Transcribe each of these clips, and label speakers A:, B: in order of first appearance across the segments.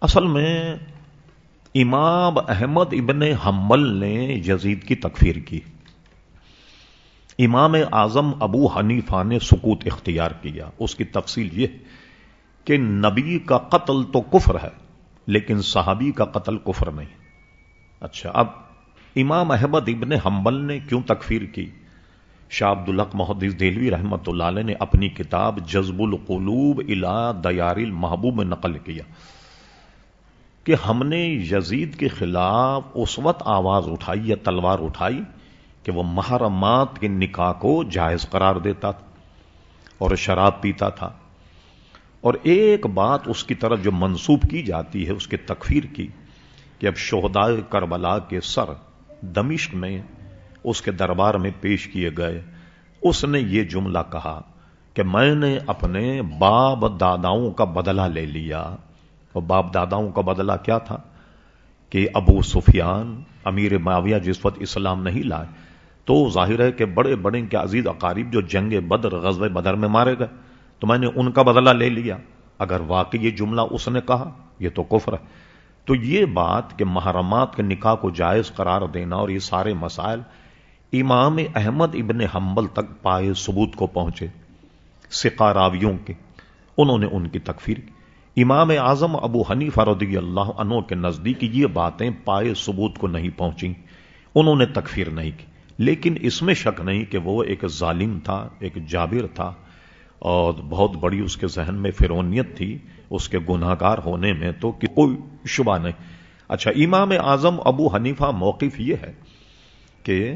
A: اصل میں امام احمد ابن حنبل نے یزید کی تکفیر کی. امام اعظم ابو حنیفہ نے سکوت اختیار کیا. اس کی تفصیل یہ کہ نبی کا قتل تو کفر ہے لیکن صحابی کا قتل کفر نہیں. اچھا، اب امام احمد ابن حنبل نے کیوں تکفیر کی؟ شاہ عبدالحق محدث دہلوی رحمۃ اللہ علیہ نے اپنی کتاب جذب القلوب الی دیار المحبوب میں نقل کیا کہ ہم نے یزید کے خلاف اس وقت آواز اٹھائی یا تلوار اٹھائی کہ وہ محرمات کے نکاح کو جائز قرار دیتا تھا اور شراب پیتا تھا. اور ایک بات اس کی طرف جو منسوب کی جاتی ہے اس کے تکفیر کی کہ اب شہدائے کربلا کے سر دمشق میں اس کے دربار میں پیش کیے گئے. اس نے یہ جملہ کہا کہ میں نے اپنے باپ داداؤں کا بدلہ لے لیا. اور باپ داداؤں کا بدلہ کیا تھا کہ ابو سفیان امیر معاویہ جس وقت اسلام نہیں لائے تو ظاہر ہے کہ بڑے بڑے کے عزیز اقارب جو جنگ بدر غزوہ بدر میں مارے گئے تو میں نے ان کا بدلہ لے لیا. اگر واقعی یہ جملہ اس نے کہا یہ تو کفر ہے. تو یہ بات کہ محرمات کے نکاح کو جائز قرار دینا اور یہ سارے مسائل امام احمد ابن حنبل تک پائے ثبوت کو پہنچے ثقہ راویوں کے، انہوں نے ان کی تکفیر کی. امام اعظم ابو حنیفہ رضی اللہ عنہ کے نزدیک یہ باتیں پائے ثبوت کو نہیں پہنچیں، انہوں نے تکفیر نہیں کی. لیکن اس میں شک نہیں کہ وہ ایک ظالم تھا، ایک جابر تھا اور بہت بڑی اس کے ذہن میں فرعونیت تھی اس کے گناہگار ہونے میں، تو کوئی شبہ نہیں. اچھا، امام اعظم ابو حنیفہ موقف یہ ہے کہ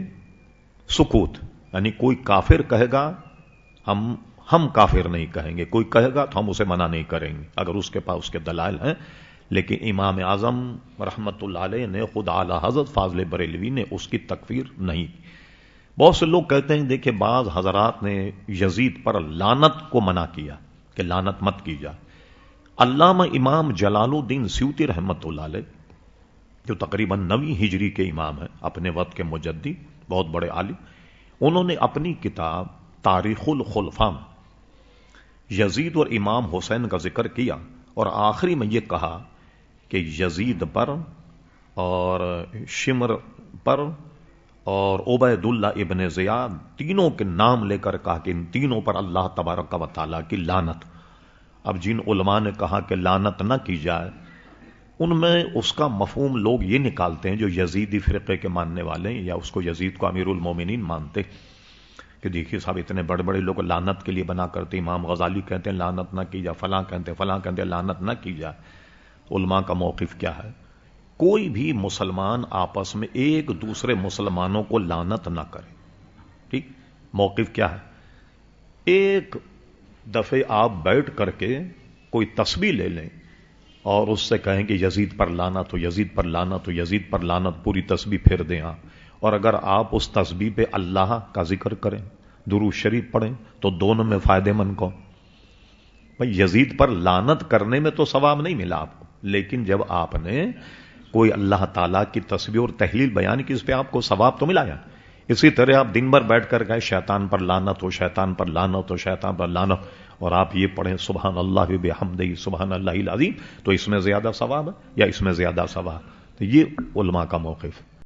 A: سکوت، یعنی کوئی کافر کہے گا ہم کافر نہیں کہیں گے، کوئی کہے گا تو ہم اسے منع نہیں کریں گے اگر اس کے پاس اس کے دلائل ہیں. لیکن امام اعظم رحمت اللہ علیہ نے خود اعلی حضرت فاضل بریلوی نے اس کی تکفیر نہیں. بہت سے لوگ کہتے ہیں دیکھیں بعض حضرات نے یزید پر لعنت کو منع کیا کہ لعنت مت کی جائے. علامہ امام جلال الدین سیوطی رحمت اللہ علیہ جو تقریباً 9ویں ہجری کے امام ہیں، اپنے وقت کے مجدی، بہت بڑے عالم، انہوں نے اپنی کتاب تاریخ الخلفاء میں یزید اور امام حسین کا ذکر کیا اور آخری میں یہ کہا کہ یزید پر اور شمر پر اور عبید اللہ ابن زیاد تینوں کے نام لے کر کہا کہ ان تینوں پر اللہ تبارک و تعالیٰ کی لعنت. اب جن علماء نے کہا کہ لعنت نہ کی جائے ان میں اس کا مفہوم لوگ یہ نکالتے ہیں جو یزیدی فرقے کے ماننے والے ہیں یا اس کو یزید کو امیر المومنین مانتے کہ دیکھیے صاحب اتنے بڑے بڑے لوگ لعنت کے لیے بنا کرتے، امام غزالی کہتے ہیں لعنت نہ کی جائے، فلاں کہتے ہیں لعنت نہ کی جائے. علماء کا موقف کیا ہے؟ کوئی بھی مسلمان آپس میں ایک دوسرے مسلمانوں کو لعنت نہ کرے. ٹھیک، موقف کیا ہے؟ ایک دفعے آپ بیٹھ کر کے کوئی تسبیح لے لیں اور اس سے کہیں کہ یزید پر لعنت ہو، یزید پر لعنت ہو، یزید پر لعنت، پوری تسبیح پھیر دیں آپ. اور اگر آپ اس تسبیح پہ اللہ کا ذکر کریں، درود شریف پڑھیں، تو دونوں میں فائدے مند کون؟ بھئی یزید پر لعنت کرنے میں تو ثواب نہیں ملا آپ کو، لیکن جب آپ نے کوئی اللہ تعالیٰ کی تسبیح اور تحلیل بیان کی اس پہ آپ کو ثواب تو ملا. اسی طرح آپ دن بھر بیٹھ کر گئے شیطان پر لعنت ہو، شیطان پر لعنت ہو، شیطان پر لعنت، اور آپ یہ پڑھیں سبحان اللہ بحمدہ سبحان اللہ العظیم، تو اس میں زیادہ ثواب ہے یا اس میں زیادہ ثواب؟ تو یہ علماء کا موقف ہے.